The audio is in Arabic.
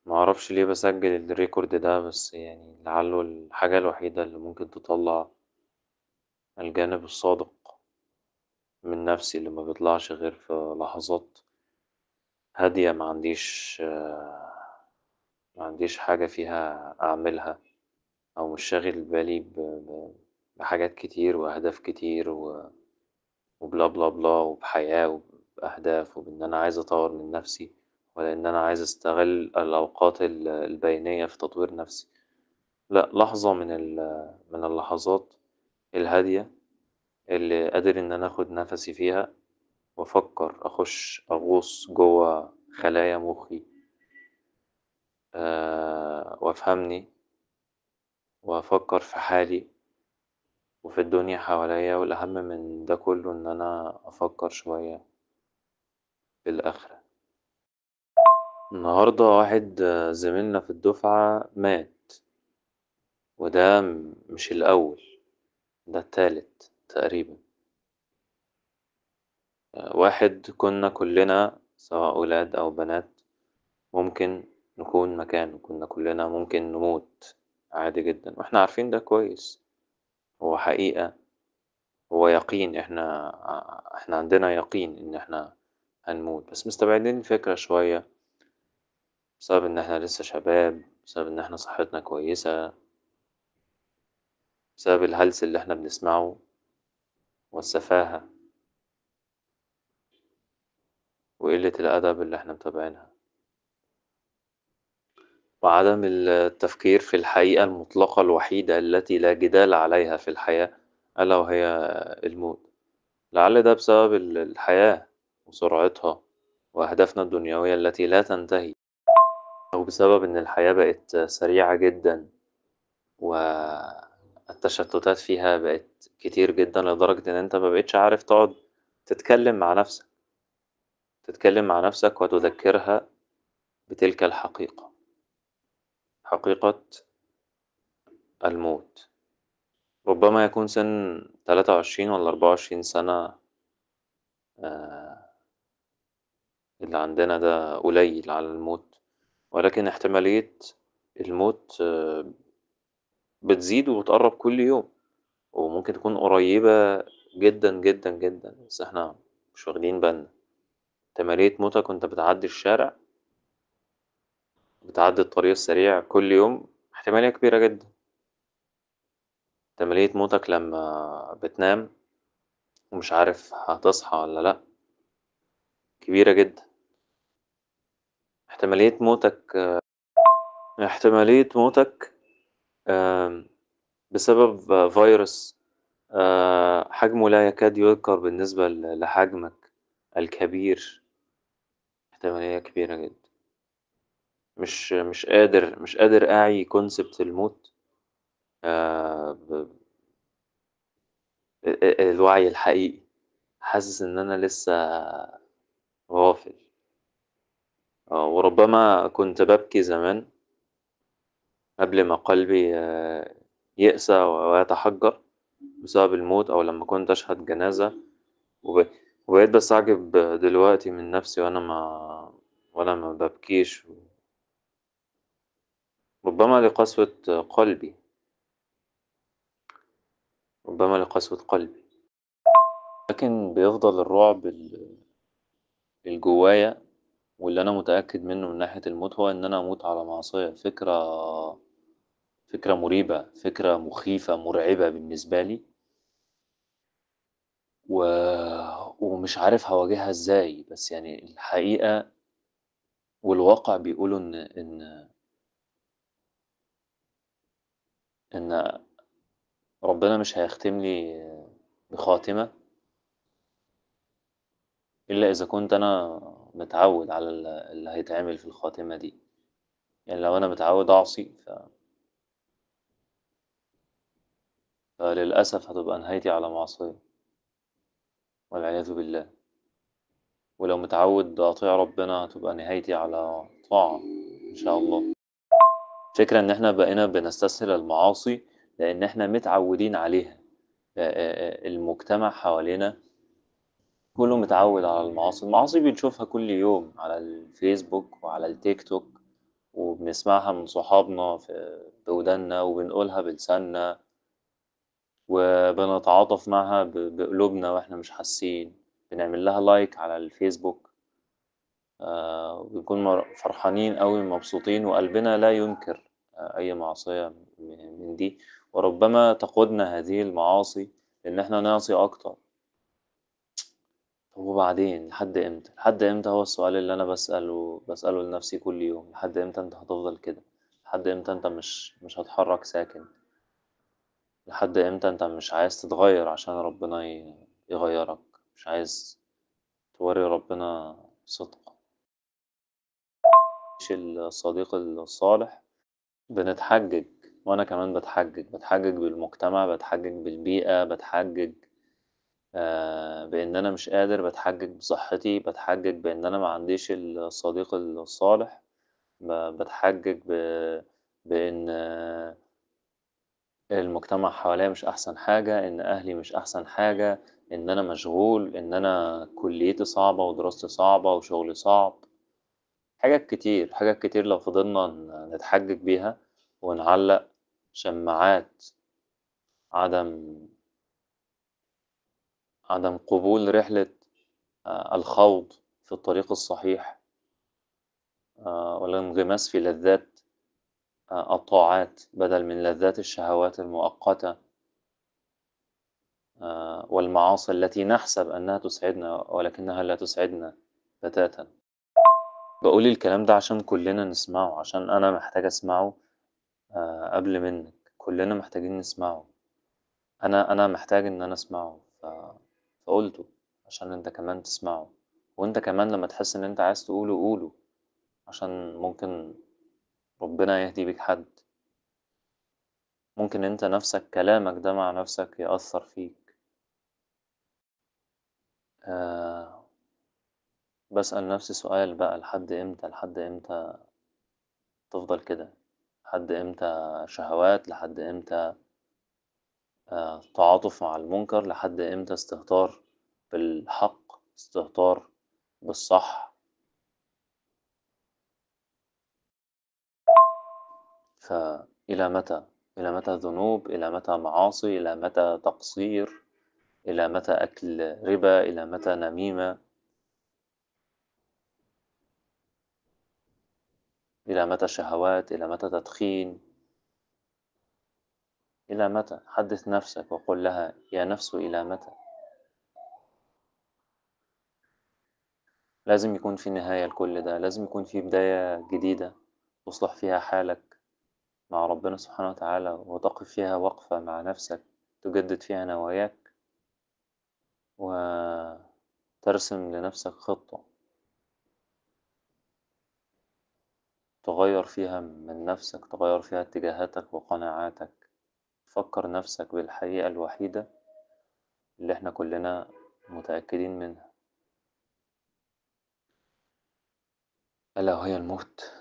معرفش ليه بسجل الريكورد ده، بس يعني لعله الحاجة الوحيدة اللي ممكن تطلع الجانب الصادق من نفسي اللي ما بيطلعش غير في لحظات هادية. ما عنديش حاجة فيها أعملها، أو مش شاغل بالي بحاجات كتير وأهداف كتير وبلا بلا بلا، وبحياة وبأهداف، وبإن أنا عايز أطور من نفسي، ولا إن أنا عايز أستغل الأوقات البينية في تطوير نفسي. لأ، لحظة من اللحظات الهادية اللي قادر إن أنا أخد نفسي فيها وأفكر، أخش أغوص جوا خلايا مخي، وأفهمني، وأفكر في حالي وفي الدنيا حواليا، والأهم من ده كله إن أنا أفكر شوية في الآخرة. النهاردة واحد زميلنا في الدفعة مات، وده مش الأول، ده التالت تقريبا. واحد كنا كلنا سواء أولاد أو بنات ممكن نكون مكانه، كنا كلنا ممكن نموت عادي جدا، واحنا عارفين ده كويس. هو حقيقة، هو يقين، احنا عندنا يقين ان احنا هنموت، بس مستبعدين الفكرة شوية بسبب ان احنا لسه شباب، بسبب ان احنا صحتنا كويسة، بسبب الهلس اللي احنا بنسمعه والسفاهة وقلة الأدب اللي احنا متابعينها، وعدم التفكير في الحقيقة المطلقة الوحيدة التي لا جدال عليها في الحياة، ألا وهي الموت. لعل ده بسبب الحياة وسرعتها وأهدافنا الدنيوية التي لا تنتهي، أو بسبب إن الحياة بقت سريعة جدا والتشتتات فيها بقت كتير جدا لدرجة إن أنت مبقتش عارف تقعد تتكلم مع نفسك، وتذكرها بتلك الحقيقة، حقيقة الموت. ربما يكون سن 23 ولا 24 سنة، آه، اللي عندنا ده قليل على الموت، ولكن احتمالية الموت بتزيد وبتقرب كل يوم، وممكن تكون قريبة جدا جدا جدا، بس احنا مش واخدين بالنا. احتمالية موتك وانت بتعدي الشارع، بتعدي الطريق السريع كل يوم، احتمالية كبيرة جدا. احتمالية موتك لما بتنام ومش عارف هتصحى ولا لأ، كبيرة جدا. احتمالية موتك احتمالية موتك آم، بسبب فيروس حجمه لا يكاد يذكر بالنسبة لحجمك الكبير، احتمالية كبيرة جدا. مش قادر أعي كونسبت الموت، آه، ب- الوعي الحقيقي. حاسس إن أنا لسه غافل. وربما كنت ببكي زمان قبل ما قلبي يأسى ويتحجر بسبب الموت، أو لما كنت أشهد جنازة، وب- وبقيت بستعجب دلوقتي من نفسي وأنا ما ببكيش، ربما لقسوة قلبي، ربما لقسوة قلبي. لكن بيفضل الرعب الجوايا، واللي أنا متأكد منه من ناحية الموت، هو إن أنا أموت على معصية. فكرة مريبة، فكرة مخيفة مرعبة بالنسبة لي، و... ومش عارف هواجهها إزاي. بس يعني الحقيقة والواقع بيقولوا إن ربنا مش هيختم لي بخاتمة إلا إذا كنت أنا متعود على اللي هيتعمل في الخاتمة دي. يعني لو أنا متعود أعصي فللأسف هتبقى نهايتي على معصية والعياذ بالله، ولو متعود أطيع ربنا هتبقى نهايتي على طاعة إن شاء الله. فكرة إن إحنا بقينا بنستسهل المعاصي لأن إحنا متعودين عليها. المجتمع حوالينا كله متعود على المعاصي. المعاصي بنشوفها كل يوم على الفيسبوك وعلى التيك توك، وبنسمعها من صحابنا بودانا وبنقولها بلساننا وبنتعاطف معاها بقلوبنا وإحنا مش حاسين، بنعمل لها لايك على الفيسبوك. وبنكون فرحانين أوي مبسوطين وقلبنا لا ينكر أي معصية من دي، وربما تقودنا هذه المعاصي إن إحنا نعصي أكتر. طب وبعدين لحد إمتى؟ لحد إمتى هو السؤال اللي أنا بسأله لنفسي كل يوم، لحد إمتى أنت هتفضل كده؟ لحد إمتى أنت مش هتحرك ساكن؟ لحد إمتى أنت مش عايز تتغير عشان ربنا يغيرك؟ مش عايز توري ربنا صدق؟ مش الصديق الصالح بنتحجج، وأنا كمان بتحجج بالمجتمع، بتحجج بالبيئة، بتحجج بإن أنا مش قادر، بتحجج بصحتي، بتحجج بإن أنا ما عنديش الصديق الصالح، بتحجج بإن المجتمع حواليا مش أحسن حاجة، إن أهلي مش أحسن حاجة، إن أنا مشغول، إن أنا كليتي صعبة ودراستي صعبة وشغلي صعب. حاجات كتير لو فضلنا نتحجج بيها ونعلق شماعات عدم عدم قبول رحلة الخوض في الطريق الصحيح، والانغماس في لذات الطاعات بدل من لذات الشهوات المؤقتة والمعاصي التي نحسب أنها تسعدنا ولكنها لا تسعدنا بتاتا. بقول الكلام ده عشان كلنا نسمعه، عشان أنا محتاج أسمعه قبل منك. كلنا محتاجين نسمعه. أنا محتاج إن أنا أسمعه فقلته عشان أنت كمان تسمعه. وأنت كمان لما تحس إن أنت عايز تقوله قوله، عشان ممكن ربنا يهدي بيك حد. ممكن أنت نفسك كلامك ده مع نفسك يأثر فيك. أه بسأل نفسي سؤال بقى، لحد إمتى تفضل كده؟ لحد إمتى شهوات؟ لحد إمتى تعاطف مع المنكر؟ لحد إمتى استهتار بالحق، استهتار بالصح؟ فإلى متى؟ إلى متى ذنوب؟ إلى متى معاصي؟ إلى متى تقصير؟ إلى متى أكل ربا؟ إلى متى نميمة؟ إلى متى شهوات؟ إلى متى تدخين؟ إلى متى؟ حدث نفسك وقل لها يا نفس إلى متى؟ لازم يكون في نهاية لكل ده، لازم يكون في بداية جديدة تصلح فيها حالك مع ربنا سبحانه وتعالى، وتقف فيها وقفة مع نفسك تجدد فيها نواياك، وترسم لنفسك خطة تغير فيها من نفسك، تغير فيها اتجاهاتك وقناعاتك. فكر نفسك بالحقيقة الوحيدة اللي احنا كلنا متأكدين منها، ألا وهي الموت.